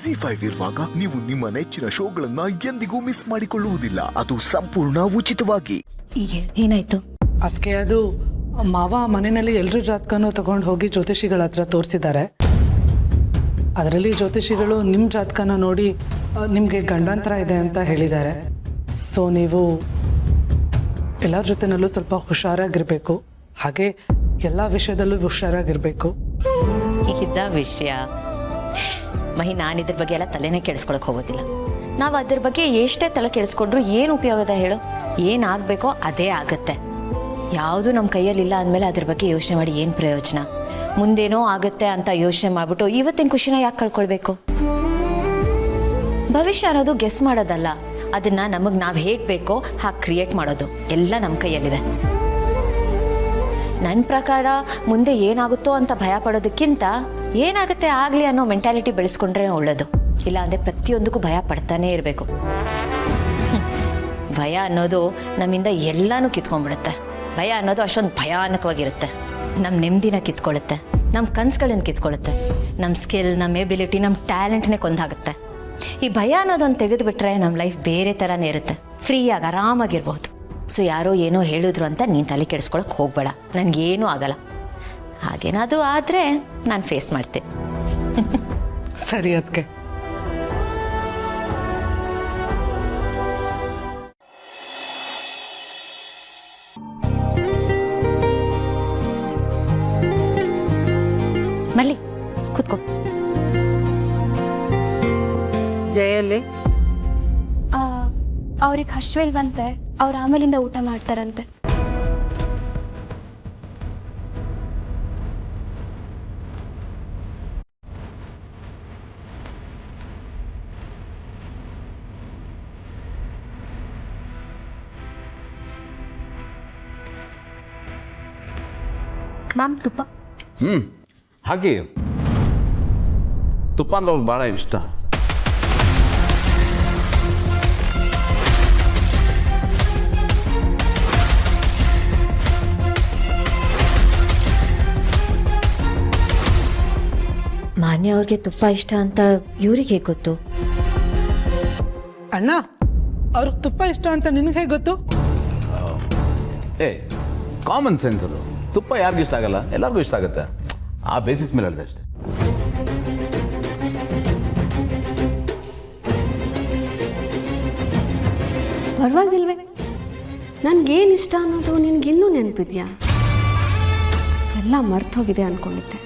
ಜಿ5 ಇರುವಾಗ ನೀವು ನಿಮ್ಮ ನೆಚ್ಚಿನ ಶೋಗಳನ್ನ ಎಂದಿಗೂ ಮಿಸ್ ಮಾಡಿಕೊಳ್ಳುವುದಿಲ್ಲ. ಅದು ಸಂಪೂರ್ಣ ಉಚಿತವಾಗಿ. ಏನಾಯ್ತು? ಅದಕ್ಕೆ ಅದು ಮಾವ ಮನೆಯಲ್ಲಿ ಎಲ್ಲರೂ ಜಾತಕನೂ ತಗೊಂಡು ಹೋಗಿ ಜ್ಯೋತಿಷಿಗಳ ಹತ್ರ ತೋರಿಸಿದ್ದಾರೆ. ಅದರಲ್ಲಿ ಜ್ಯೋತಿಷಿಗಳು ನಿಮ್ಮ ಜಾತಕನ ನೋಡಿ ನಿಮಗೆ ಗಂಡಾಂತರ ಇದೆ ಅಂತ ಹೇಳಿದ್ದಾರೆ. ಸೊ ನೀವು ಎಲ್ಲರ ಜೊತೆನಲ್ಲೂ ಸ್ವಲ್ಪ ಹುಷಾರಾಗಿರಬೇಕು, ಹಾಗೆ ಎಲ್ಲ ವಿಷಯದಲ್ಲೂ ಹುಷಾರಾಗಿರಬೇಕು. ಇದ ವಿಷಯ ಮಹಿ, ನಾನು ಇದ್ರ ಬಗ್ಗೆ ಎಲ್ಲ ತಲೆನೇ ಕೆಡಿಸ್ಕೊಳಕ್ ಹೋಗೋದಿಲ್ಲ. ನಾವು ಅದ್ರ ಬಗ್ಗೆ ಎಷ್ಟೇ ತಲೆ ಕೆಡಿಸ್ಕೊಂಡ್ರು ಏನು ಉಪಯೋಗದ ಹೇಳು? ಏನಾಗಬೇಕೋ ಅದೇ ಆಗತ್ತೆ. ಯಾವುದು ನಮ್ಮ ಕೈಯಲ್ಲಿಲ್ಲ ಅಂದಮೇಲೆ ಅದ್ರ ಬಗ್ಗೆ ಯೋಚನೆ ಮಾಡಿ ಏನು ಪ್ರಯೋಜನ? ಮುಂದೇನೋ ಆಗುತ್ತೆ ಅಂತ ಯೋಚನೆ ಮಾಡಿಬಿಟ್ಟು ಇವತ್ತಿನ ಖುಷಿನ ಯಾಕೆ ಕಳ್ಕೊಳ್ಬೇಕು? ಭವಿಷ್ಯ ಅನ್ನೋದು ಗೆಸ್ ಮಾಡೋದಲ್ಲ, ಅದನ್ನ ನಮಗೆ ನಾವು ಹೇಗೆ ಬೇಕೋ ಹಾಗೆ ಕ್ರಿಯೇಟ್ ಮಾಡೋದು. ಎಲ್ಲ ನಮ್ಮ ಕೈಯಲ್ಲಿದೆ. ನನ್ನ ಪ್ರಕಾರ ಮುಂದೆ ಏನಾಗುತ್ತೋ ಅಂತ ಭಯ ಪಡೋದಕ್ಕಿಂತ ಏನಾಗುತ್ತೆ ಆಗಲಿ ಅನ್ನೋ ಮೆಂಟ್ಯಾಲಿಟಿ ಬೆಳೆಸ್ಕೊಂಡ್ರೆ ಒಳ್ಳೇದು. ಇಲ್ಲ ಅಂದರೆ ಪ್ರತಿಯೊಂದಕ್ಕೂ ಭಯ ಪಡ್ತಾನೇ ಇರಬೇಕು. ಭಯ ಅನ್ನೋದು ನಮ್ಮಿಂದ ಎಲ್ಲನೂ ಕಿತ್ಕೊಂಡ್ಬಿಡುತ್ತೆ. ಭಯ ಅನ್ನೋದು ಅಷ್ಟೊಂದು ಭಯಾನಕವಾಗಿರುತ್ತೆ. ನಮ್ಮ ನೆಮ್ಮದಿನ ಕಿತ್ಕೊಳ್ಳುತ್ತೆ, ನಮ್ಮ ಕನಸುಗಳನ್ನು ಕಿತ್ಕೊಳ್ಳುತ್ತೆ, ನಮ್ಮ ಸ್ಕಿಲ್, ನಮ್ಮ ಎಬಿಲಿಟಿ, ನಮ್ಮ ಟ್ಯಾಲೆಂಟ್ನೇ ಕೊಂದಾಗುತ್ತೆ. ಈ ಭಯ ಅನ್ನೋದೊಂದು ತೆಗೆದುಬಿಟ್ರೆ ನಮ್ಮ ಲೈಫ್ ಬೇರೆ ಥರನೇ ಇರುತ್ತೆ. ಫ್ರೀಯಾಗಿ ಆರಾಮಾಗಿರ್ಬೋದು. ಸೊ ಯಾರೋ ಏನೋ ಹೇಳಿದ್ರು ಅಂತ ನೀನು ತಲೆ ಕೆಡಿಸ್ಕೊಳಕ್ಕೆ ಹೋಗಬೇಡ. ನನಗೇನೂ ಆಗಲ್ಲ. ಹಾಗೇನಾದರೂ ಆದರೆ ನಾನು ಫೇಸ್ ಮಾಡ್ತೀನಿ. ಸರಿ ಅದಕ್ಕೆ. ಮಲ್ಲಿ ಕೂತ್ಕೋ. ಜಯಲ್ಲಿ ಅವ್ರಿಗೆ ಹಶ್ವಿಲ್ವಂತೆ, ಅವ್ರು ಆಮೇಲಿಂದ ಊಟ ಮಾಡ್ತಾರಂತೆ. ಮ್ಯಾಮ್ ತುಪ್ಪ. ಹಾಗೆ ತುಪ್ಪ ಅಂದ್ರೆ ಅವ್ರಿಗೆ ಭಾಳ ಇಷ್ಟ. ಮಾನ್ಯ ಅವ್ರಿಗೆ ತುಪ್ಪ ಇಷ್ಟ ಅಂತ ಇವ್ರಿಗೆ ಗೊತ್ತು? ಅಣ್ಣ, ಅವ್ರಿಗೆ ತುಪ್ಪ ಇಷ್ಟ ಅಂತ ನಿನಗೆ ಹೇಗೆ ಗೊತ್ತು? ಕಾಮನ್ ಸೆನ್ಸ್ ಅದು. ತುಪ್ಪ ಯಾರಿಗೂ ಇಷ್ಟ ಆಗಲ್ಲ, ಎಲ್ಲರಿಗೂ ಇಷ್ಟ ಆಗುತ್ತೆ. ಆ ಬೇಸಿಸ್ ಮೇಲೆ ಹೇಳಿದೆ ಅಷ್ಟೇ. ಪರವಾಗಿಲ್ವೇ? ನನ್ಗೇನು ಇಷ್ಟ ಅನ್ನೋದು ನಿನ್ಗಿನ್ನೂ ನೆನಪಿದ್ಯಾ? ಎಲ್ಲ ಮರ್ತೋಗಿದೆ ಅನ್ಕೊಂಡಿದ್ದೆ.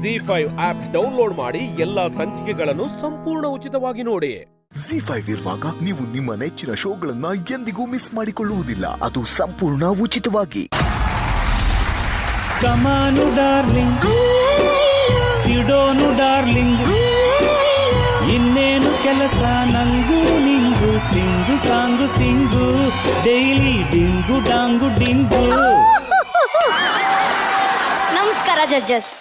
ಜಿ5 ಆಪ್ ಡೌನ್ಲೋಡ್ ಮಾಡಿ ಎಲ್ಲಾ ಸಂಚಿಕೆಗಳನ್ನು ಸಂಪೂರ್ಣ ಉಚಿತವಾಗಿ ನೋಡಿ. ಜಿ5 ಇರುವಾಗ ನೀವು ನಿಮ್ಮ ನೆಚ್ಚಿನ ಶೋಗಳನ್ನ ಎಂದಿಗೂ ಮಿಸ್ ಮಾಡಿಕೊಳ್ಳುವುದಿಲ್ಲ. ಅದು ಸಂಪೂರ್ಣ ಉಚಿತವಾಗಿ. ಕಮಾನು ಡಾರ್ಲಿಂಗ್, ಸಿಡೋನು ಡಾರ್ಲಿಂಗ್, ಇನ್ನೇನು ಕೆಲಸ ನಂಗು ನಿಂಗು, ಸಿಂಗು ಸಾಂಗು ಸಿಂಗು, ಡೈಲಿ ಡಿಂಗು ಡಾಂಗು ಡಿಂಗು. ನಮಸ್ಕಾರ ಜಡ್ಜಸ್,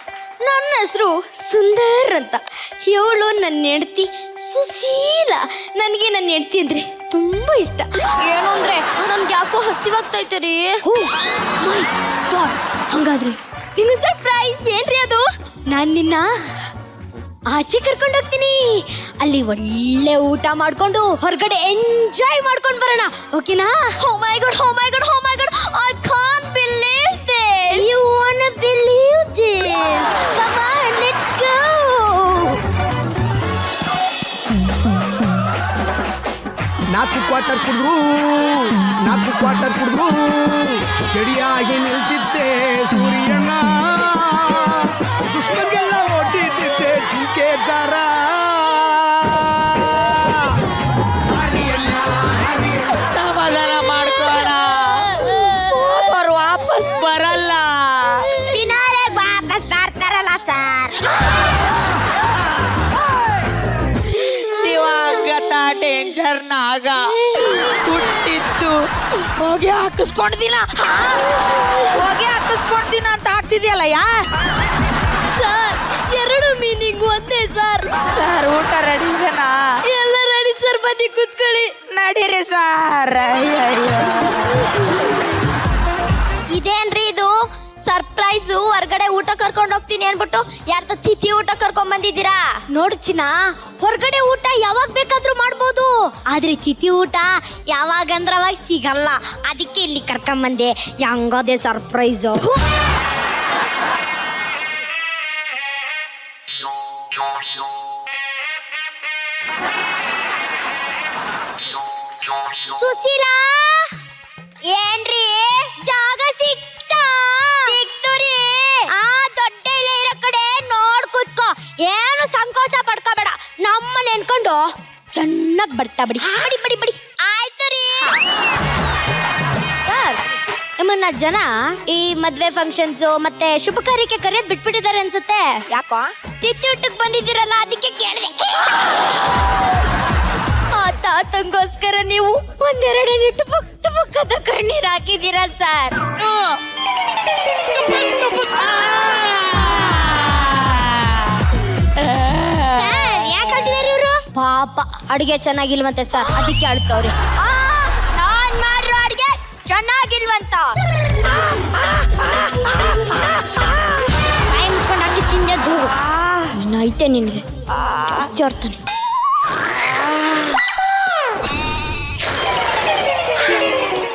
ನನ್ನ ಹೆಸರು ಸುಂದರ್ ಅಂತ. ಇವಳು ನನ್ನ ಹೆಂಡತಿ ಸುಶೀಲ. ನನಗೆ ನನ್ನ ಹೆಂಡತಿ ಅಂದ್ರೆ ತುಂಬಾ ಇಷ್ಟ. ಏನು ಅಂದ್ರೆ ನನ್ಗೆ ಯಾಕೋ ಹಸಿವಾಗ್ತೈತೆ ರೀ. ಹಂಗಾದ್ರೆ ನಿನ್ನ ಸರ್ಪ್ರೈಸ್ ಏನ್ರಿ ಅದು? ನಾನು ನಿನ್ನ ಆಚೆ ಕರ್ಕೊಂಡು ಹೋಗ್ತೀನಿ. ಅಲ್ಲಿ ಒಳ್ಳೆ ಊಟ ಮಾಡ್ಕೊಂಡು ಹೊರಗಡೆ ಎಂಜಾಯ್ ಮಾಡ್ಕೊಂಡು ಬರೋಣ, ಓಕೆನಾ? Oh my god, oh my god, oh my god, I can't believe this. You wanna believe this? Come on, let's go. ನಾಲ್ಕು ಕ್ವಾರ್ಟರ್ ಕುಡಿದ್ರು ಚಡಿಯಾಗಿ ನಿಲ್ತಿದ್ದೆ ಸೂರ್ಯನ, ದುಶ್ಮನ್ಗೆಲ್ಲ ಓಟಿದ್ದೆ ಜಿಂಕೆ ದಾರ. ಸಮಾಧಾನ ಮಾಡ್ಕೋಣ, ಹೋಗಿ ಹಾಕಿಸ್ಕೊಂಡಿದ್ದೀನ ಅಂತ ಹಾಕ್ಸಿದ್ಯಲ್ಲ ಸರ್, ಎರಡು ಮೀನಿಂಗ್ ಒಂದೇ ಸರ್. ಸರ್ ಊಟ ರೆಡಿ ಇದೆನಾ? ಎಲ್ಲ ರೆಡಿ ಸರ್, ಬದಿ ಕೂತ್ಕೊಳ್ಳಿ. ನಡೀರಿ ಸರ್. ಇದೇನ್ರಿ ಇದು ಸರ್ಪ್ರೈಸ್? ಹೊರಗಡೆ ಊಟ ಕರ್ಕೊಂಡು ಹೋಗ್ತೀನಿ ಅನ್ಬಿಟ್ಟು ಯಾರ್ದ ತಿಥಿ ಊಟ ಕರ್ಕೊಂಡ್ ಬಂದಿದ್ದೀರಾ? ನೋಡು ಚಿನ್ನ, ಹೊರಗಡೆ ಊಟ ಯಾವಾಗ ಬೇಕಾದ್ರೂ ಮಾಡ್ಬೋದು, ಆದ್ರೆ ತಿಥಿ ಊಟ ಯಾವಾಗಂದ್ರ ಅವಾಗ ಸಿಗಲ್ಲ. ಅದಕ್ಕೆ ಇಲ್ಲಿ ಕರ್ಕೊಂಡ್ ಬಂದೆ. ಹೆಂಗದೆ ಸರ್ಪ್ರೈಸ್? ಸುಶೀಲಾ, ಏನ್ರಿ ಜಾಗ ಸಿಕ್ತಾ? ಸಿಕ್ತುರಿ. ಆ ದೊಡ್ಡ ಇಲೆ ಇರೋ ಕಡೆ ನೋಡ್ ಕೂತ್ಕೋ, ಏನು ಸಂಕೋಚ ಪಡ್ಕೋಬೇಡ. ನಮ್ಮನ್ನ ನೆನ್ಕೊಂಡು ಚೆನ್ನಾಗ್ ಬಡ್ತಾ ಬಿಡಿ. ಬಡಿ ಬಡಿ ಬಡಿ. ಆಯ್ತು ರೀ ಸರ್. ನಿಮ್ಮನ್ನ ಜನ ಈ ಮದ್ವೆ ಫಂಕ್ಷನ್ಸ್ ಮತ್ತೆ ಶುಭ ಕಾರ್ಯಕ್ಕೆ ಕರೆಯೋದ್ ಬಿಟ್ಬಿಟ್ಟಿದ್ದಾರೆ ಅನ್ಸುತ್ತೆ. ಯಾಕೋ? ತಿಥಿ ಊಟಕ್ಕೆ ಬಂದಿದ್ದೀರಲ್ಲ, ಅದಕ್ಕೆ ಕೇಳಿದೆ. ಆ ತಾತಂಗೋಸ್ಕರ ನೀವು ಒಂದೆರಡು ನಿಟ್ಟು ಪಕ್ಕದ ಕಣ್ಣೀರ್ ಹಾಕಿದ್ದೀರಾ ಸರ್. ಯಾಕೆ ಅಳ್ತಿದಾರೆ ಇವರು? ಪಾಪ ಅಡಿಗೆ ಚೆನ್ನಾಗಿಲ್ವಂತೆ ಸರ್, ಅದಕ್ಕೆ ಅಳ್ತವ್ರಿ. ನಾನ್ ಮಾಡಿರೋ ಅಡಿಗೆ ಚೆನ್ನಾಗಿಲ್ವಂತ ಚೆನ್ನಾಗಿ ತಿಂದದ್ದು ಐತೆ ನಿನ್ಗೆ ಚೋರ್ತಾನೆ.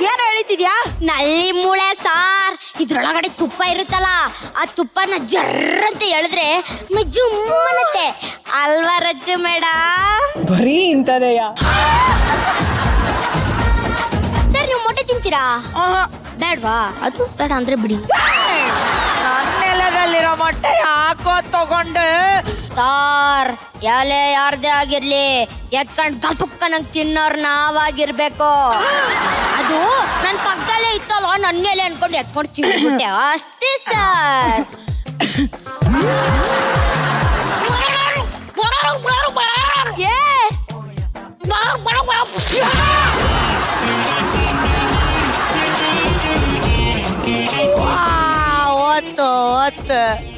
ಏನು ಹೇಳ್ತಿದ್ಯಾ? ನಲ್ಲಿ ಮೂಳೆ ಸಾರ್. ಇದ್ರೊಳಗಡೆ ತುಪ್ಪ ಇರುತ್ತಲ್ಲ, ಆ ತುಪ್ಪನ ಜರ್ರಂತ ಎಳೆದ್ರೆ ಜುಮ್ಮನತ್ತೆ ಅಲ್ವಾ ರಜ್ಜು ಮೇಡಮ್? ಬರೀ ಇಂಥದೆಯ? ಸರ್, ನೀವು ಮೊಟ್ಟೆ ತಿಂತೀರಾ? ಬೇಡ್ವಾ? ಅದು ಬೇಡ ಅಂದ್ರೆ ಬಿಡಿ. ನೆಲದಲ್ಲಿರೋ ಮೊಟ್ಟೆ ಹಾಕೋ ತಗೊಂಡೆ. ಸಾರ್, ಎಲೆ ಯಾರ್ದೇ ಆಗಿರ್ಲಿ ಎತ್ಕೊಂಡ್ ಗಲ್ಪಕ್ಕ ನಂಗೆ ತಿನ್ನೋರ್ ನಾವಾಗಿರ್ಬೇಕು. ಅದು ನನ್ ಪಕ್ಕದಲ್ಲೇ ಇತ್ತಲ್ಲ, ನನ್ನ ಎಲೆ ಅನ್ಕೊಂಡು ಎತ್ಕೊಂಡು ತಿನ್ಬಿಟ್ಟೆ ಅಷ್ಟೇ ಸರ್.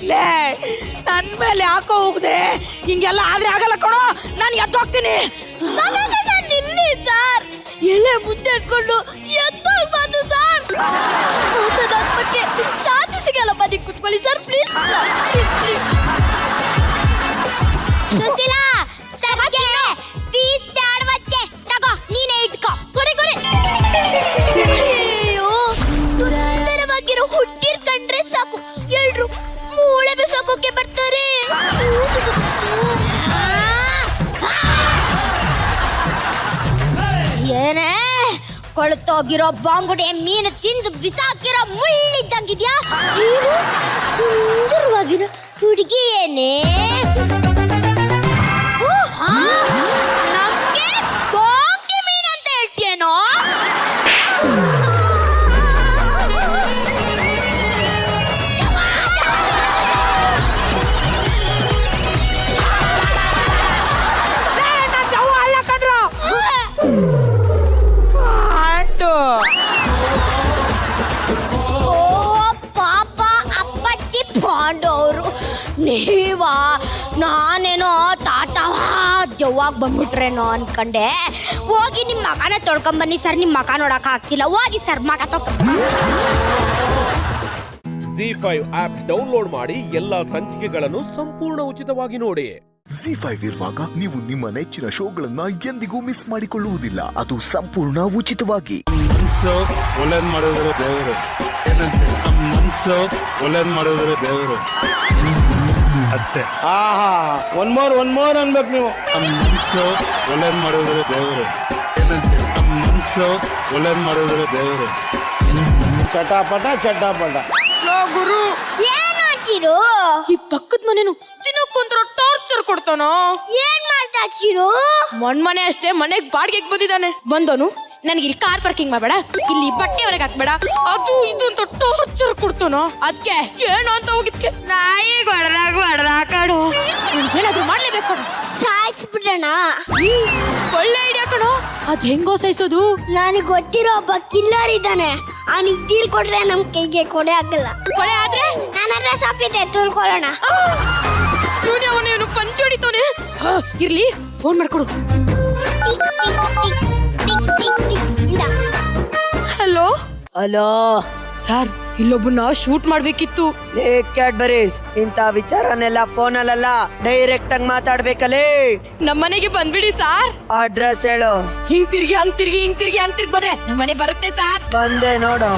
ಲೇ, ನನ್ ಮೇಲೆ ಯಾಕೋ ಹೋಗ್ದೆ? ಹಿಂಗೆಲ್ಲ ಆದ್ರೆ ಆಗಲ್ಲ ಕಣೋ, ನಾನು ಎದ್ದೋಗ್ತೀನಿ. ನಿಲ್ಲಿ ಸರ್, ಎಲೆ ಮುಂದೆ ಇಟ್ಕೊಂಡು ಎತ್ತೋಗ್ಬಾರ್ದು ಸರ್. ಬಗ್ಗೆ ಶಾಂತಿ ಸಿಗಲ್ಲ. ಬನ್ನಿ ಕುತ್ಕೊಳ್ಳಿ ಸರ್, ಪ್ಲೀಸ್. ಸುಶೀಲಾ, ಸರ್ಗೆ ಪೀಸ್ ಬ್ಯಾಡ ಮತ್ತೆ ತಗೋ, ನೀನೇ ಇಟ್ಕೋ. ಕೊಡಿ ಕೊಡಿ. ಅಯ್ಯೋ, ಸುಂದರವಾಗಿರೋ ಹುಟ್ಟಿರ್ ಕಂಡ್ರೆ ಸಾಕು, ಎಲ್ರು ಮೂಳೆ ಬೆಸಕೋಕೆ ಬರ್ತಾರೆ. ಏನೇ ಕೊಳ್ತೋಗಿರೋ ಬಾಂಗುಡೆ ಮೀನು ತಿಂದು ಬಿಸಾಕಿರೋ ಮುಳ್ಳಿದ್ದಂಗಿದ್ಯಾ? ನೀವು ಸುಂದರವಾಗಿರೋ ಹುಡುಗಿ ಏನೇ? ನಮ್ಗೆ ಬಾಂಗಿ ಮೀನು ಅಂತ ಹೇಳ್ತೀಯೇನೋ? ಪಾಪ ಅಪ್ಪಚ್ಚಿ ಪಾಂಡವರು ನೀವಾ? ನಾನೇನೋ ತಾತವ ದೆವ್ವಾಗ ಬಂದ್ಬಿಟ್ರೇನೋ ಅನ್ಕಂಡೆ. ಹೋಗಿ ನಿಮ್ಮ ಮಗನ ತೊಳ್ಕೊಂಬನ್ನಿ ಸರ್. ನಿಮ್ಮ ಮಗ ನೋಡಕ್ ಆಗ್ತಿಲ್ಲ, ಹೋಗಿ ಸರ್ ಮಗ ZEE5 ಆಪ್ ಡೌನ್ಲೋಡ್ ಮಾಡಿ ಎಲ್ಲಾ ಸಂಚಿಕೆಗಳನ್ನು ಸಂಪೂರ್ಣ ಉಚಿತವಾಗಿ ನೋಡಿ. ZEE5 ಇರುವಾಗ ನೀವು ನಿಮ್ಮ ನೆಚ್ಚಿನ ಶೋಗಳನ್ನ ಎಂದಿಗೂ ಮಿಸ್ ಮಾಡಿಕೊಳ್ಳುವುದಿಲ್ಲ, ಅದು ಸಂಪೂರ್ಣ ಉಚಿತವಾಗಿ. ಮನ್ಸು ಒಳ್ಳೇದ್ ಮಾಡಿದ್ರೆ ದೇವರು, ಮನ್ಸು ಒಳ್ಳೇದ್ ಮಾಡಿದ್ರೆ ದೇವರು ಅತ್ತೆ. ಆಹಾ, ಒನ್ ಮೋರ್ ಅನ್ಬೇಕು ನೀವು. ಮನ್ಸು ಒಳ್ಳೇದ್ ಮಾಡಿದ್ರೆ ದೇವರು, ಮನ್ಸು ಒಳ್ಳೇದ್ ಮಾಡಿದ್ರೆ ದೇವರು. ಚಟಾಪಟ. ಗುರು, ಏನ್ ಮಾಡ್ತೀರು? ಈ ಪಕ್ಕದ ಮನೇನು ದಿನಕ್ಕೊಂದ್ರ ಟಾರ್ಚರ್ ಕೊಡ್ತಾನೋ. ಏನ್ ಮಾಡ್ತಾ ಚಿರು? ಮನೆ ಅಷ್ಟೇ, ಮನೆಗ್ ಬಾಡಿಗೆಗೆ ಬಂದಿದ್ದಾನೆ. ಬಂದವನು ನನಗೆ ಇಲ್ಲಿ ಕಾರ್ ಪಾರ್ಕಿಂಗ್ ಮಾಡಬೇಡ, ಇಲ್ಲಿ ಬಟ್ಟೆ ಒಳಗೆ ಹಾಕ್ಬೇಡ, ಅದು ಇದು ಅಂತ ಟಾರ್ಚರ್ ಕೊಡ್ತಾನೋ. ಅದಕ್ಕೆ ಏನು ಅಂತ ಹೋಗಿದ್ಕೆ ನಾಯಿ ಕಣೋ, ಏನಾದ್ರು ಮಾಡ್ಲೇಬೇಕು ಕಣೋ. ಸಾಯಿಸ್ಬಿಡೋಣ. ಒಳ್ಳೆ ಐಡಿಯಾ ಕಣೋ. ಅದ್ ಹೆಂಗೋ ಸಾಯಿಸೋದು? ನನಗೆ ಗೊತ್ತಿರೋ ಒಬ್ಬ ಕಿಲ್ಲರ್ ಇದ್ದಾನೆ, ಅವನಿಗೆ ಡೀಲ್ ಕೊಟ್ರೆ ನಮ್ ಕೈಗೆ ಕೊಡೆ ಆಗಲ್ಲ. ಕೊಳೆ ಆದ್ರೆ ನನ್ನ ಹತ್ರ ಸಾಪಿದೆ, ತುಳ್ಕೊಳ್ಳೋಣ. ಇವನು ಪಂಚೋಡಿತವನೆ. ಇರ್ಲಿ, ಫೋನ್ ಮಾಡ್ಕೊಡು. ಹಲೋ ಹಲೋ ಸರ್, ಇಲ್ಲೊಬ್ಬನ ಶೂಟ್ ಮಾಡ್ಬೇಕಿತ್ತು. ಕ್ಯಾಡ್ಬರೀಸ್, ಇಂತ ವಿಚಾರನೆಲ್ಲ ಫೋನಲ್ಲ ಡೈರೆಕ್ಟ್ ಆಗಿ ಮಾತಾಡ್ಬೇಕಲ್ಲೇ. ನಮ್ಮನೆಗೆ ಬಂದ್ಬಿಡಿ ಸಾರ್. ಅಡ್ರೆಸ್ ಹೇಳು. ಹಿಂಗ್ ತಿರ್ಗಿ ಹಂಗ್ ತಿರ್ಗಿ ಹಿಂಗ್ ತಿರ್ಗಿ ಹಂಗ್ ತಿರ್ಗಿ ಬಂದ್ರೆ ನಮ್ಮನೆ ಬರುತ್ತೆ ಸಾರ್. ಬಂದೆ ನೋಡು.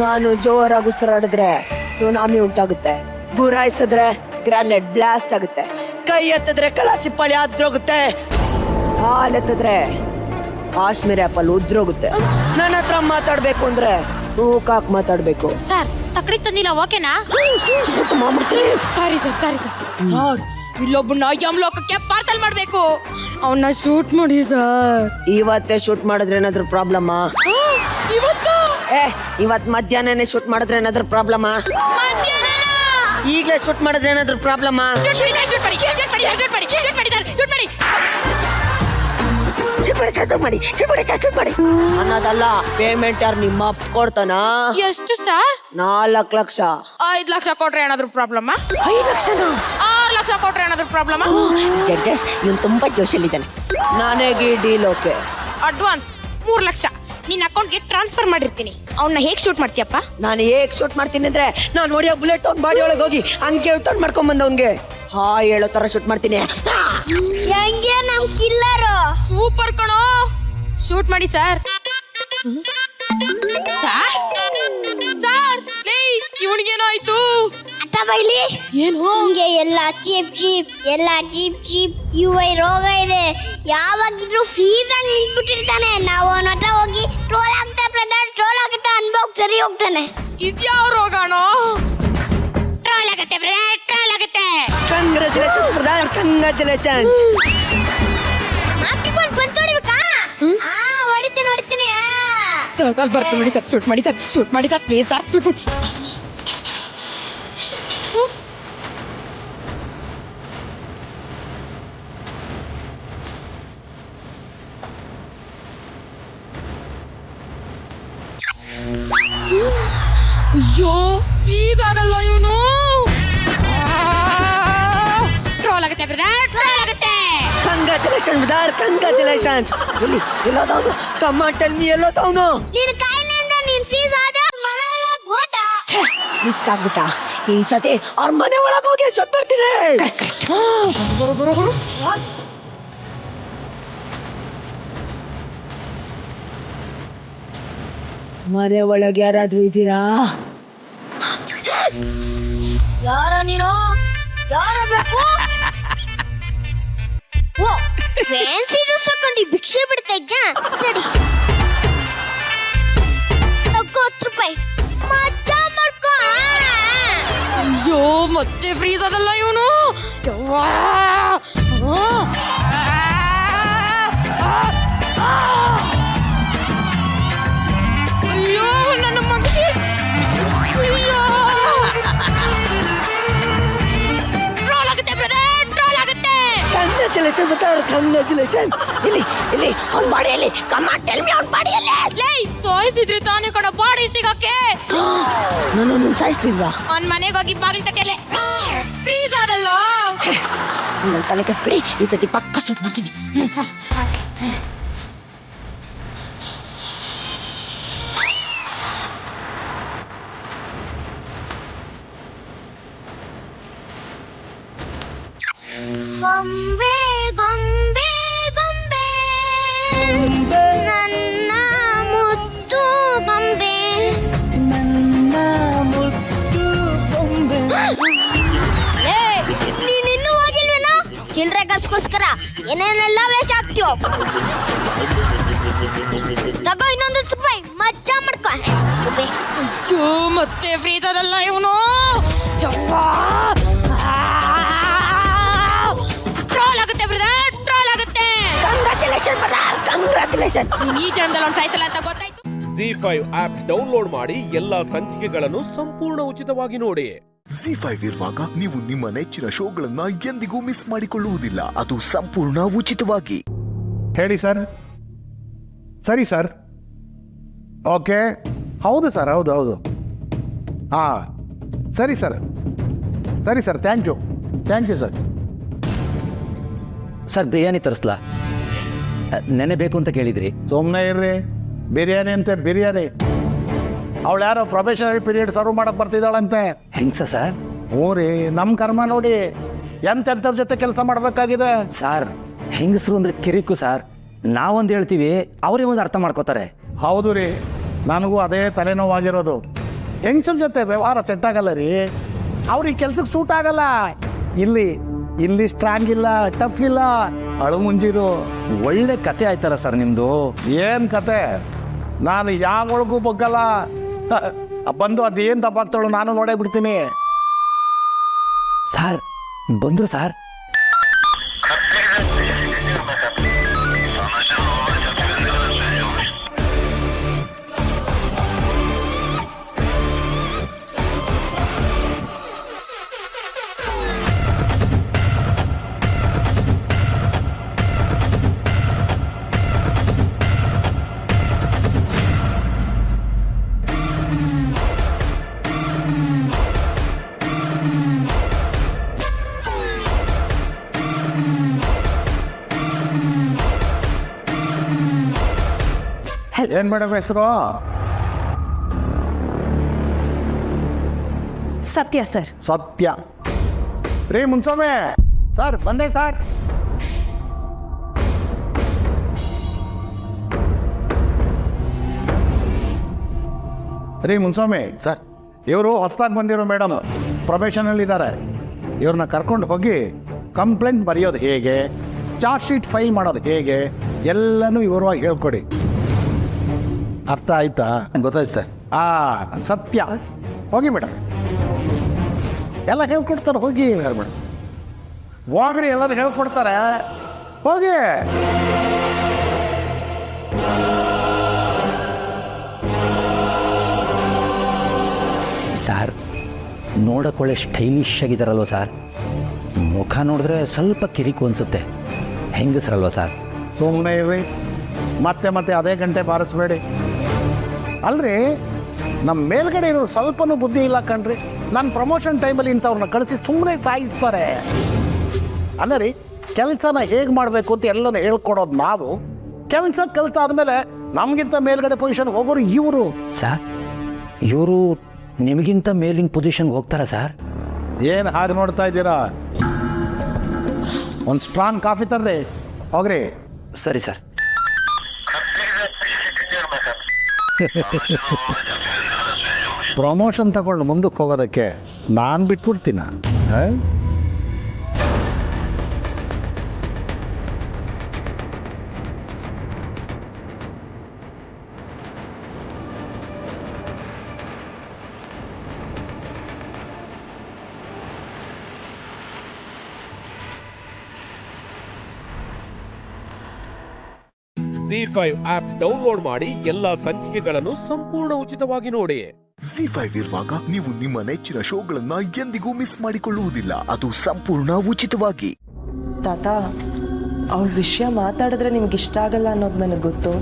ನಾನು ಜೋರಾಗಿ ಉಸಿರಾಡಿದ್ರೆ ಸುನಾಮಿ ಉಂಟಾಗುತ್ತೆ, ಗುರಾಯಿಸಿದ್ರೆ ಗ್ರಾನೇಡ್ ಬ್ಲಾಸ್ಟ್ ಆಗುತ್ತೆ, ಕೈ ಎತ್ತಿದ್ರೆ ಕಲಾಸಿಪಾಳಿ ಆದ್ರೋಗುತ್ತೆ, ಹಾಲೆತ್ತಿದ್ರೆ ಕಾಶ್ಮೀರಿ ಆಪಲ್ ಉದ್ರೋಗುತ್ತೆ. ನನ್ನ ಹತ್ರ ಮಾತಾಡ್ಬೇಕು ಅಂದ್ರೆ ತೂಕಾಕ್ ಮಾತಾಡ್ಬೇಕು. ಸರ್, ತಕಡಿ ತಂದಿಲ್ಲ, ಓಕೆನಾ? Sorry sir, sorry sir. Sir, ಇಲ್ಲೊಬ್ಬನ ಯಮಲೋಕಕ್ಕೆ ಪಾರ್ಸಲ್ ಮಾಡ್ಬೇಕು, ಅವನ್ನ ಶೂಟ್ ಮಾಡಿ ಸರ್. ಇವತ್ತೇ ಶೂಟ್ ಮಾಡಿದ್ರೆ ಏನಾದ್ರು ಪ್ರಾಬ್ಲಮ್? ಇವತ್ತು ಇವತ್ ಮಧ್ಯಾಹ್ನನೇ ಶೂಟ್ ಮಾಡಿದ್ರೆ ಏನಾದ್ರು ಪ್ರಾಬ್ಲಮ್? ಈಗಲೇ ಶೂಟ್ ಮಾಡಿದ್ರೆ ಏನಾದ್ರು ಪ್ರಾಬ್ಲಮ್? ಅನ್ನೋದಲ್ಲ, ಪೇಮೆಂಟ್ ಯಾರು ನಿಮ್ಮ ಅಪ್ಪ ಕೊಡ್ತಾನ? ಎಷ್ಟು ಸರ್? 4 ಲಕ್ಷ. 5 ಲಕ್ಷ ಕೊಟ್ರೆ ಏನಾದ್ರು ಪ್ರಾಬ್ಲಮ್? 5 ಲಕ್ಷನಾ? 6 ಲಕ್ಷ ಕೊಟ್ರೆ ಏನಾದ್ರು ಪ್ರಾಬ್ಲಮ್? ಜಡ್ಜಸ್, ಇವನು ತುಂಬಾ ಜೋಶಲ್ಲಿದ್ದಾನೆ. ನಾನೇಗಿ ಡೀಲ್ ಓಕೆ. ಅಡ್ವಾನ್ಸ್ 3 ಲಕ್ಷ ನಿನ್ನ ಅಕೌಂಟ್ಗೆ ಟ್ರಾನ್ಸ್ಫರ್ ಮಾಡಿರ್ತೀನಿ. ಅವನ್ನ ಹೇಗ್ ಶೂಟ್ ಮಾಡ್ತೀಯಪ್ಪ? ನಾನು ಹೇಗ್ ಶೂಟ್ ಮಾಡ್ತೀನಿ ಅಂದ್ರೆ, ನಾನು ಹೊಡಿಯೋ ಬುಲೆಟ್ ಅವ್ನ ಬಾಡಿ ಒಳಗೆ ಹೋಗಿ ಹಂಗೆ ಔಟ್ ಮಾಡ್ಕೊಂಡ್ ಬಂದವನ್ಗೆ ಹೇಳೋ ತರ ಶೂಟ್ ಮಾಡ್ತೀನಿ. ಹೆಂಗೆ ನಮ್ ಕಿಲ್ಲರು? ಸೂಪರ್ ಕಣೋ, ಶೂಟ್ ಮಾಡಿ ಸರ್. ಇವನಿಗೇನಾಯ್ತು? ಅತ್ತ ಬೈಲಿ. ಏನು? ಹಿಂಗೆ ಎಲ್ಲ ಚೀಪ್ ಚೀಪ್ ಇವ ರೋಗ ಇದೆ. ಯಾವಾಗಿದ್ರು ಫೀಸ್ ಆಗಿ ನಿಂತ್ಬಿಟ್ಟಿರ್ತಾನೆ. ನಾವು ಅವನ ಹತ್ರ ಹೋಗಿ ಟ್ರೋಲ್ ಆಗ್ತಾ ಬ್ರದರ್, ಟ್ರೋಲ್ ಆಗುತ್ತೆ ಅನ್ಬೋಗ್ ಸರಿ ಹೋಗ್ತಾನೆ. ಇದ್ಯಾವ ರೋಗನೋ? ಟ್ರೋಲ್ ಆಗತ್ತೆ ಬ್ರದರ್, ಟ್ರೋಲ್ ಆಗತ್ತೆ. Congratulation brother, congratulation. ಹಾಕಿಕೊಂಡು ಪಂಚೋಡಿಬೇಕಾ? ಹೊಡಿತೀನಿ. ಸರ್, ಬರ್ತೀನಿ ನೋಡಿ ಸರ್, ಶೂಟ್ ಮಾಡಿ ಸರ್, ಶೂಟ್ ಮಾಡಿ ಸರ್, ಪ್ಲೀಸ್ ಸರ್. ಅಯ್ಯೋ, ಈಗಾಗಲ್ಲ ಇವನು. ಟ್ರೋಲ್ ಆಗುತ್ತೆ ಬ್ರದರ್, ಟ್ರೋಲ್ ಆಗುತ್ತೆ. Congratulation brother, congratulation. ಎಲ್ಲೋದವನು? ಕಮ್ಮ ಟೆಲ್ ಮಿ, ಎಲ್ಲೋದವನು? ನೀನು ಕಾಯಿಲೆಯಿಂದ ನೀನ್ ಫೀಸ್ ಆದ ಗೋಟಾ ಮಿಸ್ ಆಗ್ಬಿಟ್ಟ. ಈ ಸತಿ ಅವ್ರ ಮನೆ ಒಳಗೆ ಹೋಗಿ ಶೂಟ್ ಮಾಡ್ತೀನಿ. ಮನೆ ಒಳಗೆ ಯಾರಾದ್ರೂ ಇದ್ದೀರಾ? ಯಾರ ನೀನು? ಯಾರ ಬೇಕು? ಓ, ಫ್ಯಾನ್ಸಿ ಡ್ರೆಸ್ ಹಾಕೊಂಡು ಭಿಕ್ಷೆ ಬಿಡ್ತಾ ಇದ್ಯಾ? ಸರಿ, ತಗೋ 10 ರೂಪಾಯಿ, ಮಜಾ ಮಾಡ್ಕೋ. ಅಯ್ಯೋ, ಮತ್ತೆ ಫ್ರೀಸ್ ಅದಲ್ಲ ಇವನು. ಅಯ್ಯೋ, ನನ್ನ ಮಗನಿಗೆ. ಅಯ್ಯೋ, ಟ್ರೋಲ್ ಆಗುತ್ತೆ ಬ್ರದರ್, ಟ್ರೋಲ್ ಆಗುತ್ತೆ. Congratulation brother, congratulation. ಇಲ್ಲಿ ಅವ್ನ ಬಾಡಿಯಲ್ಲಿ, ಕಮ್ಮ ಟೆಲ್ ಮಿ, ಅವ್ನ ಬಾಡಿಯಲ್ಲಿ. ಲೇ, ಸಾಯಿಸಿದ್ರೆ ತಾನೇ ಕಣ ಬಾಡಿ ಸಿಗಕ್ಕೆ. ನಾನು ಸಾಯಿಸ್ತೀವ್ರಾ? ಅವ್ನ ಮನೆಗೆ ಹೋಗಿ ಬಾಗಿಲು ತಟ್ಟೆಲೆ ಫ್ರೀಸ್ ಆದಲ್ಲ. ನನ್ನ ತಲೆ ಕಟ್ಬಿಡಿ, ಈ ಸತಿ ಪಕ್ಕ ಶೂಟ್ ಮಾಡ್ತೀನಿ. ಗೊಂಬೆ ಗೊಂಬೆ ಗೊಂಬೆ, ನನ್ನ ಮುದ್ದು ಗೊಂಬೆ, ನನ್ನ ಮುದ್ದು ಗೊಂಬೆ. ನೀನಿನ್ನೂ ಹೋಗಿಲ್ವೇನೋ? ಚಿಲ್ರೆ ಕಸ್ಗೋಸ್ಕರ ಏನೇನೆಲ್ಲ ವೇಷ ಹೋಗ್ತೀವೋ ತಗೋ ಇನ್ನೊಂದು ರೂಪಾಯಿ ಮಜಾ ಮಾಡ್ಕೊ ಅಯ್ಯೋ ಮತ್ತೆ ಫ್ರೀದಲ್ಲ ಇವನು ಟ್ರೋಲ್ ಆಗುತ್ತೆ ಬ್ರದರ್, ಟ್ರೋಲ್ ಆಗುತ್ತೆ. ಕಂಗ್ರಾಚುಲೇಷನ್ ಈ ಜನ್ಮದಲ್ಲಿ ಒಂದು ಸಾಯ್ತಲ್ಲ ಅಂತ ಗೊತ್ತಾಯ್ತು. ZEE5 ಆಪ್ ಡೌನ್ಲೋಡ್ ಮಾಡಿ ಎಲ್ಲಾ ಸಂಚಿಕೆಗಳನ್ನು ಸಂಪೂರ್ಣ ಉಚಿತವಾಗಿ ನೋಡಿ. ZEE5 ಇರುವಾಗ ನೀವು ನಿಮ್ಮ ನೆಚ್ಚಿನ ಶೋಗಳನ್ನ ಎಂದಿಗೂ ಮಿಸ್ ಮಾಡಿಕೊಳ್ಳುವುದಿಲ್ಲ. ಅದು ಸಂಪೂರ್ಣ ಉಚಿತವಾಗಿ. ಹೇಳಿ ಸರ್. ಸರಿ ಸರ್. ಓಕೆ, ಹೌದು ಸರ್, ಹೌದು ಹೌದು. ಹಾಂ ಸರಿ ಸರ್, ಸರಿ sir, thank you sir. Sir biryani ತರಿಸ್ಲಾ? ನೆನೆ ಬೇಕು ಅಂತ ಕೇಳಿದ್ರಿ. ಸುಮ್ಮನೆ ಇರ್ರಿ. ಬಿರಿಯಾನಿ ಅಂತೆ ಬಿರಿಯಾನಿ. ಅವಳು ಯಾರೋ ಪ್ರೊಬೆಷನರಿ ಪೀರಿಯಡ್ ಸರ್ವ್ ಮಾಡಕ್ಕೆ ಬರ್ತಿದ್ದಾಳಂತೆ. ಹೆಂಗ್ಸ ಸರ್? ಹ್ಞೂ ರೀ, ನಮ್ಮ ಕರ್ಮ ನೋಡಿ ಎಂತೆಂಥವ್ರ ಜೊತೆ ಕೆಲಸ ಮಾಡಬೇಕಾಗಿದೆ. ಸರ್ ಹೆಂಗಸರು ಅಂದ್ರೆ ಕಿರಿಕು ಸರ್. ನಾವೊಂದು ಹೇಳ್ತೀವಿ, ಅವರೇ ಒಂದು ಅರ್ಥ ಮಾಡ್ಕೋತಾರೆ. ಹೌದು ರೀ, ನನಗೂ ಅದೇ ತಲೆನೋವಾಗಿರೋದು. ಹೆಂಗಸರ ಜೊತೆ ವ್ಯವಹಾರ ಸೆಟ್ ಆಗಲ್ಲ ರೀ. ಅವ್ರಿಗೆ ಕೆಲ್ಸಕ್ಕೆ ಸೂಟ್ ಆಗಲ್ಲ. ಇಲ್ಲಿ ಸ್ಟ್ರಾಂಗ್ ಇಲ್ಲ, ಟಫ್ ಇಲ್ಲ, ಅಳು ಮುಂಜಿರು. ಒಳ್ಳೆ ಕತೆ ಆಯ್ತಲ್ಲ ಸರ್ ನಿಮ್ದು. ಏನು ಕತೆ? ನಾನು ಯಾವೊಳಗೂ ಬಗ್ಗಲ್ಲ. ಬಂದು ಅದೇನು ತಪ್ಪಾಗ್ತಾಳು ನಾನು ನೋಡೇ ಬಿಡ್ತೀನಿ. ಸರ್ ಬಂದ್ರು ಸರ್. ಏನು ಮೇಡಮ್ ಹೆಸರು? ಸತ್ಯ ಸರ್. ಸತ್ಯ ರೀ. ಮುನ್ಸ್ವಾಮಿ ಸರ್, ಬಂದೆ ಸರ್. ರೀ ಮುನ್ಸ್ವಾಮಿ ಸರ್, ಇವರು ಹೊಸದಾಗಿ ಬಂದಿರೋ ಮೇಡಮ್, ಪ್ರೊಬೇಷನಲ್ಲಿ ಇದ್ದಾರೆ. ಇವ್ರನ್ನ ಕರ್ಕೊಂಡು ಹೋಗಿ ಕಂಪ್ಲೇಂಟ್ ಬರೆಯೋದು ಹೇಗೆ, ಚಾರ್ಜ್ ಶೀಟ್ ಫೈಲ್ ಮಾಡೋದು ಹೇಗೆ, ಎಲ್ಲನೂ ವಿವರವಾಗಿ ಹೇಳ್ಕೊಡಿ. ಅರ್ಥ ಆಯ್ತಾ? ಗೊತ್ತಾಯ್ತು ಸರ್. ಸತ್ಯ, ಹೋಗಿ ಮೇಡಮ್, ಎಲ್ಲ ಹೇಳ್ಕೊಡ್ತಾರೆ. ಹೋಗಿ ಮೇಡಮ್, ಹೋಗ್ರಿ, ಎಲ್ಲರೂ ಹೇಳ್ಕೊಡ್ತಾರೆ. ಹೋಗಿ. ಸರ್ ನೋಡೋಕೊಳ್ಳೆ ಸ್ಟೈಲಿಶ್ ಆಗಿದ್ದಾರಲ್ವ ಸರ್? ಮುಖ ನೋಡಿದ್ರೆ ಸ್ವಲ್ಪ ಕಿರಿಕು ಅನ್ಸುತ್ತೆ. ಹೆಂಗಸ್ರಲ್ವ ಸರ್? ಸುಮ್ಮನೆ ಇರ್ರಿ, ಮತ್ತೆ ಅದೇ ಗಂಟೆ ಬಾರಿಸ್ಬೇಡಿ. ಅಲ್ರಿ, ನಮ್ಮ ಮೇಲ್ಗಡೆ ಇರೋ ಸ್ವಲ್ಪನೂ ಬುದ್ಧಿ ಇಲ್ಲ ಕಣ್ರಿ. ನನ್ನ ಪ್ರಮೋಷನ್ ಟೈಮಲ್ಲಿ ಇಂಥವ್ರನ್ನ ಕಳಿಸಿ ಸುಮ್ಮನೆ ಸಾಯಿಸ್ತಾರೆ. ಅಲ್ಲ ರೀ, ಕೆಲಸನ ಹೇಗೆ ಮಾಡಬೇಕು ಅಂತ ಎಲ್ಲನೂ ಹೇಳ್ಕೊಡೋದು ನಾವು. ಕೆಲಸ ಕಲಿತಾದ್ಮೇಲೆ ನಮಗಿಂತ ಮೇಲ್ಗಡೆ ಪೊಸಿಷನ್ಗೆ ಹೋಗೋರು ಇವರು. ಸರ್ ಇವರು ನಿಮಗಿಂತ ಮೇಲಿನ ಪೊಸಿಷನ್ಗೆ ಹೋಗ್ತಾರಾ ಸರ್? ಏನು ಹಾಗೆ ನೋಡ್ತಾ ಇದ್ದೀರಾ? ಒಂದು ಸ್ಟ್ರಾಂಗ್ ಕಾಫಿ ತರ್ರಿ, ಹೋಗ್ರಿ. ಸರಿ ಸರ್. ಪ್ರಮೋಷನ್ ತಗೊಂಡು ಮುಂದಕ್ಕೆ ಹೋಗೋದಕ್ಕೆ ನಾನು ಬಿಟ್ಬಿಡ್ತೀನ? ZEE5 ಆಪ್ ಡೌನ್ಲೋಡ್ ಮಾಡಿ ಎಲ್ಲಾ ಸಂಚಿಕೆಗಳನ್ನು ಸಂಪೂರ್ಣ ಉಚಿತವಾಗಿ ನೋಡಿ. ZEE5 ಇರುವಾಗ ನೀವು ನಿಮ್ಮ ನೆಚ್ಚಿನ ಶೋಗಳನ್ನ ಎಂದಿಗೂ ಮಿಸ್ ಮಾಡಿಕೊಳ್ಳುವುದಿಲ್ಲ. ಅದು ಸಂಪೂರ್ಣ ಉಚಿತವಾಗಿ. ತಾತ, ಅವಳ ವಿಷಯ ಮಾತಾಡಿದ್ರೆ ನಿಮ್ಗೆ ಇಷ್ಟ ಆಗಲ್ಲ ಅನ್ನೋದು ನನಗೆ ಗೊತ್ತು.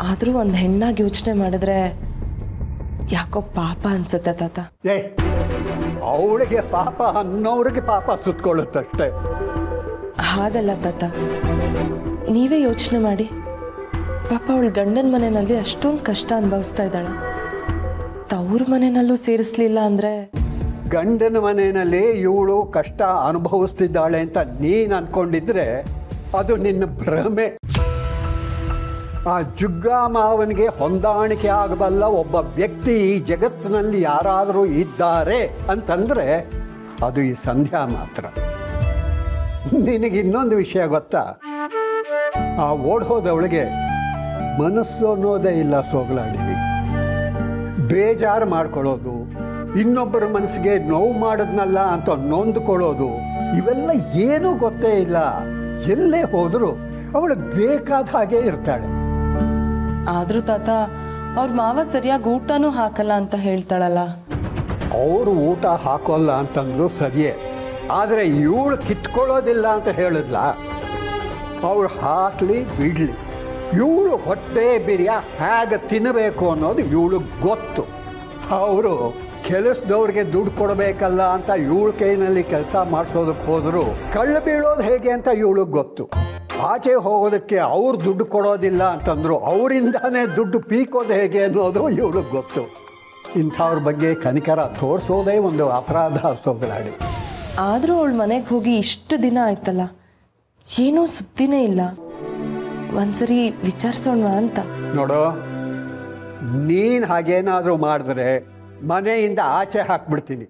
ಆದರೂ ಒಂದು ಹೆಣ್ಣಾಗಿ ಯೋಚನೆ ಮಾಡಿದ್ರೆ ಯಾಕೋ ಪಾಪ ಅನ್ಸುತ್ತೆ ತಾತ. ಅವಳಿಗೆ ಪಾಪ ಅನ್ನೋರಿಗೆ ಪಾಪ ಸುತ್ಕೊಳ್ಳುತ್ತಷ್ಟೇ. ಹಾಗಲ್ಲ ತಾತ, ನೀವೇ ಯೋಚನೆ ಮಾಡಿ. ಪಾಪ ಅವಳ ಗಂಡನ ಮನೆಯಲ್ಲಿ ಅಷ್ಟೊಂದು ಕಷ್ಟ ಅನುಭವಿಸ್ತಾ ಇದ್ದಾಳೆ. ತವ್ರ ಮನೆಯಲ್ಲೂ ಸೇರಿಸ್ಲಿಲ್ಲ ಅಂದ್ರೆ? ಗಂಡನ ಮನೆಯಲ್ಲಿ ಇವಳು ಕಷ್ಟ ಅನುಭವಿಸ್ತಿದ್ದಾಳೆ ಅಂತ ನೀನು ಅನ್ಕೊಂಡಿದ್ರೆ ಅದು ನಿನ್ನ ಭ್ರಮೆ. ಆ ಜುಗ್ಗ ಮಾವನಿಗೆ ಹೊಂದಾಣಿಕೆ ಆಗಬಲ್ಲ ಒಬ್ಬ ವ್ಯಕ್ತಿ ಈ ಜಗತ್ತಿನಲ್ಲಿ ಯಾರಾದರೂ ಇದ್ದಾರೆ ಅಂತಂದ್ರೆ ಅದು ಈ ಸಂಧ್ಯಾ ಮಾತ್ರ. ನಿನಗೆ ಇನ್ನೊಂದು ವಿಷಯ ಗೊತ್ತಾ? ಆ ಓಡ್ ಹೋದವಳಿಗೆ ಮನಸ್ಸು ಅನ್ನೋದೇ ಇಲ್ಲ ಸೋಗಲಾಡಿ. ಬೇಜಾರು ಮಾಡ್ಕೊಳ್ಳೋದು, ಇನ್ನೊಬ್ಬರ ಮನಸ್ಸಿಗೆ ನೋವು ಮಾಡಿದ್ನಲ್ಲ ಅಂತ ನೊಂದುಕೊಳ್ಳೋದು, ಇವೆಲ್ಲ ಏನೂ ಗೊತ್ತೇ ಇಲ್ಲ. ಎಲ್ಲೇ ಹೋದರೂ ಅವಳಿಗೆ ಬೇಕಾದ ಹಾಗೆ ಇರ್ತಾಳೆ. ಆದ್ರೂ ತಾತ ಅವ್ರ ಮಾವ ಸರಿಯಾಗಿ ಊಟನೂ ಹಾಕಲ್ಲ ಅಂತ ಹೇಳ್ತಾಳಲ್ಲ. ಅವರು ಊಟ ಹಾಕೋಲ್ಲ ಅಂತಂದ್ರು ಸರಿಯೇ, ಆದರೆ ಇವಳು ಕಿತ್ಕೊಳ್ಳೋದಿಲ್ಲ ಅಂತ ಹೇಳಿದ್ಲ. ಅವಳು ಹಾಕ್ಲಿ ಬಿಡ್ಲಿ, ಇವಳು ಹೊಟ್ಟೆ ಬಿರಿಯ ಹೇಗೆ ತಿನ್ನಬೇಕು ಅನ್ನೋದು ಇವಳಿಗೆ ಗೊತ್ತು. ಅವರು ಕೆಲಸದವ್ರಿಗೆ ದುಡ್ಡು ಕೊಡಬೇಕಲ್ಲ ಅಂತ ಇವಳ ಕೈನಲ್ಲಿ ಕೆಲಸ ಮಾಡಿಸೋದಕ್ಕೆ ಹೋದ್ರು ಕಳ್ಳು ಬೀಳೋದು ಹೇಗೆ ಅಂತ ಇವಳಿಗೆ ಗೊತ್ತು. ಆಚೆ ಹೋಗೋದಕ್ಕೆ ಅವ್ರು ದುಡ್ಡು ಕೊಡೋದಿಲ್ಲ ಅಂತಂದ್ರು ಅವರಿಂದಾನೇ ದುಡ್ಡು ಪೀಕೋದು ಹೇಗೆ ಅನ್ನೋದು ಇವಳಿಗೆ ಗೊತ್ತು. ಇಂಥವ್ರ ಬಗ್ಗೆ ಕನಿಕರ ತೋರಿಸೋದೇ ಒಂದು ಅಪರಾಧ ಸೋಗಲಾಡಿ. ಆದ್ರೂ ಅವಳ ಮನೆಗೆ ಹೋಗಿ ಇಷ್ಟು ದಿನ ಆಯ್ತಲ್ಲ, ಏನೂ ಸುದ್ದಿನೇ ಇಲ್ಲ. ಒಂದ್ಸರಿ ವಿಚಾರಿಸೋಣ ಅಂತ. ನೋಡು, ನೀನು ಹಾಗೇನಾದರೂ ಮಾಡಿದ್ರೆ ಮನೆಯಿಂದ ಆಚೆ ಹಾಕ್ಬಿಡ್ತೀನಿ.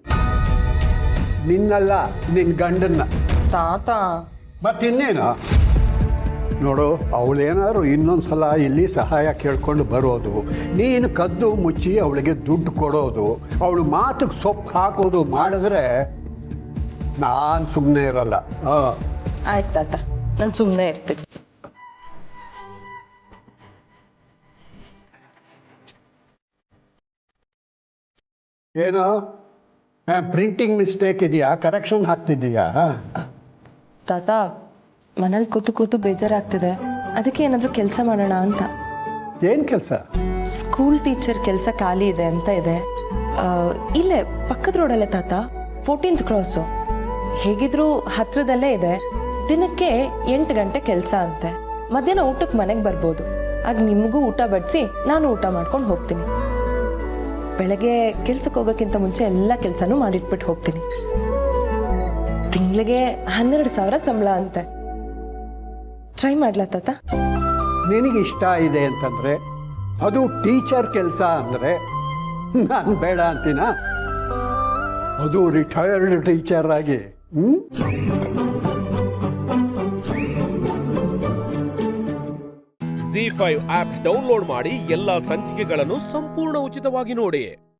ನಿನ್ನಲ್ಲ, ನಿನ್ನ ಗಂಡನ್ನ. ತಾತ ಮತ್ತಿನ್ನೇನು? ನೋಡು, ಅವಳೇನಾದ್ರು ಇನ್ನೊಂದು ಸಲ ಇಲ್ಲಿ ಸಹಾಯ ಕೇಳ್ಕೊಂಡು ಬರೋದು, ನೀನು ಕದ್ದು ಮುಚ್ಚಿ ಅವಳಿಗೆ ದುಡ್ಡು ಕೊಡೋದು, ಅವಳು ಮಾತಿಗೆ ಸೊಪ್ಪು ಹಾಕೋದು ಮಾಡಿದ್ರೆ ನಾನು ಸುಮ್ಮನೆ ಇರಲ್ಲ. ಆಯ್ತು ತಾತ, ನಾನು ಸುಮ್ಮನೆ ಇರ್ತೀನಿ. ಏನೋ ಪ್ರಿಂಟಿಂಗ್ ಮಿಸ್ಟೇಕ್ ಇದೆಯಾ? ಕರೆಕ್ಷನ್ ಹಾಕ್ತಿದ್ದೀಯಾ? ತಾತ, ಮನೇಲಿ ಕೂತು ಕೂತು ಬೇಜಾರಾಗ್ತಿದೆ, ಅದಕ್ಕೆ ಏನಾದರೂ ಕೆಲಸ ಮಾಡೋಣ ಅಂತ. ಏನು ಕೆಲಸ? ಸ್ಕೂಲ್ ಟೀಚರ್ ಕೆಲಸ ಖಾಲಿ ಇದೆ ಅಂತ ಇದೆ. ಇಲ್ಲೇ ಪಕ್ಕದ ರೋಡಲ್ಲೇ ತಾತ, 14th ಕ್ರಾಸು. ಹೇಗಿದ್ರು ಹತ್ರದಲ್ಲೇ ಇದೆ. ದಿನಕ್ಕೆ 8 ಗಂಟೆ ಕೆಲಸ ಅಂತೆ. ಮಧ್ಯಾಹ್ನ ಊಟಕ್ಕೆ ಮನೆಗೆ ಬರ್ಬೋದು. ಆಗ ನಿಮಗೂ ಊಟ ಬಡಿಸಿ ನಾನು ಊಟ ಮಾಡ್ಕೊಂಡು ಹೋಗ್ತೀನಿ. ಬೆಳಗ್ಗೆ ಕೆಲ್ಸಕ್ಕೆ ಹೋಗೋಕ್ಕಿಂತ ಮುಂಚೆ ಎಲ್ಲ ಕೆಲಸನೂ ಮಾಡಿಟ್ಬಿಟ್ಟು ಹೋಗ್ತೀನಿ. ತಿಂಗಳಿಗೆ 12,000 ಸಂಬಳ ಅಂತೆ. ಟ್ರೈ ಮಾಡ್ಲಾ ತಾತ? ನಿನಗೆ ಇಷ್ಟ ಇದೆ ಅಂತಂದ್ರೆ, ಅದು ಟೀಚರ್ ಕೆಲಸ ಅಂದರೆ ನಾನು ಬೇಡ ಅಂತೀನ? ಅದು ರಿಟೈರ್ಡ್ ಟೀಚರ್ ಆಗಿ. ZEE5 ಆಪ್ ಡೌನ್ಲೋಡ್ ಮಾಡಿ ಎಲ್ಲಾ ಸಂಚಿಕೆಗಳನ್ನು ಸಂಪೂರ್ಣ ಉಚಿತವಾಗಿ ನೋಡಿ.